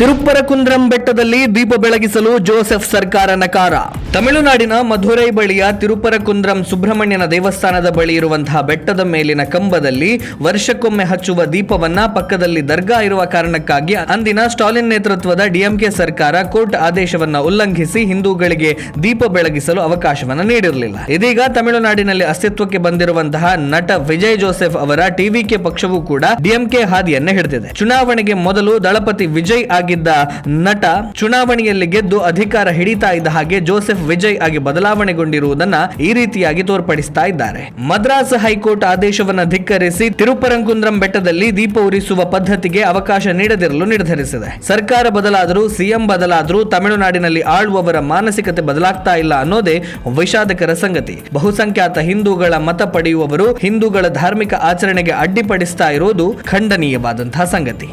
ತಿರುಪ್ಪರಕುಂದ್ರಂ ಬೆಟ್ಟದಲ್ಲಿ ದೀಪ ಬೆಳಗಿಸಲು ಜೋಸೆಫ್ ಸರ್ಕಾರ ನಕಾರ. ತಮಿಳುನಾಡಿನ ಮಧುರೈ ಬಳಿಯ ತಿರುಪ್ಪರಕುಂದ್ರಂ ಸುಬ್ರಹ್ಮಣ್ಯನ ದೇವಸ್ಥಾನದ ಬಳಿ ಇರುವಂತಹ ಬೆಟ್ಟದ ಮೇಲಿನ ಕಂಬದಲ್ಲಿ ವರ್ಷಕ್ಕೊಮ್ಮೆ ಹಚ್ಚುವ ದೀಪವನ್ನ ಪಕ್ಕದಲ್ಲಿ ದರ್ಗಾ ಇರುವ ಕಾರಣಕ್ಕಾಗಿ ಅಂದಿನ ಸ್ಟಾಲಿನ್ ನೇತೃತ್ವದ ಡಿಎಂಕೆ ಸರ್ಕಾರ ಕೋರ್ಟ್ ಆದೇಶವನ್ನ ಉಲ್ಲಂಘಿಸಿ ಹಿಂದೂಗಳಿಗೆ ದೀಪ ಬೆಳಗಿಸಲು ಅವಕಾಶವನ್ನ ನೀಡಿರಲಿಲ್ಲ. ಇದೀಗ ತಮಿಳುನಾಡಿನಲ್ಲಿ ಅಸ್ತಿತ್ವಕ್ಕೆ ಬಂದಿರುವಂತಹ ನಟ ವಿಜಯ್ ಜೋಸೆಫ್ ಅವರ ಟಿವಿಕೆ ಪಕ್ಷವೂ ಕೂಡ ಡಿಎಂಕೆ ಹಾದಿಯನ್ನ ಹಿಡಿದಿದೆ. ಚುನಾವಣೆಗೆ ಮೊದಲು ದಳಪತಿ ವಿಜಯ್ ಆಗಿದ್ದ ನಟ ಚುನಾವಣೆಯಲ್ಲಿ ಗೆದ್ದು ಅಧಿಕಾರ ಹಿಡಿತಾ ಇದ್ದ ಹಾಗೆ ಜೋಸೆಫ್ ವಿಜಯ್ ಆಗಿ ಬದಲಾವಣೆಗೊಂಡಿರುವುದನ್ನ ಈ ರೀತಿಯಾಗಿ ತೋರ್ಪಡಿಸ್ತಾ ಇದ್ದಾರೆ. ಮದ್ರಾಸ್ ಹೈಕೋರ್ಟ್ ಆದೇಶವನ್ನು ಧಿಕ್ಕರಿಸಿ ತಿರುಪ್ಪರಂಕುಂದ್ರಂ ಬೆಟ್ಟದಲ್ಲಿ ದೀಪ ಉರಿಸುವ ಪದ್ಧತಿಗೆ ಅವಕಾಶ ನೀಡದಿರಲು ನಿರ್ಧರಿಸಿದೆ. ಸರ್ಕಾರ ಬದಲಾದರೂ ಸಿಎಂ ಬದಲಾದರೂ ತಮಿಳುನಾಡಿನಲ್ಲಿ ಆಳುವವರ ಮಾನಸಿಕತೆ ಬದಲಾಗ್ತಾ ಇಲ್ಲ ಅನ್ನೋದೇ ವಿಷಾದಕರ ಸಂಗತಿ. ಬಹುಸಂಖ್ಯಾತ ಹಿಂದೂಗಳ ಮತ ಪಡೆಯುವವರು ಹಿಂದೂಗಳ ಧಾರ್ಮಿಕ ಆಚರಣೆಗೆ ಅಡ್ಡಿಪಡಿಸ್ತಾ ಇರೋದು ಖಂಡನೀಯವಾದಂತಹ ಸಂಗತಿ.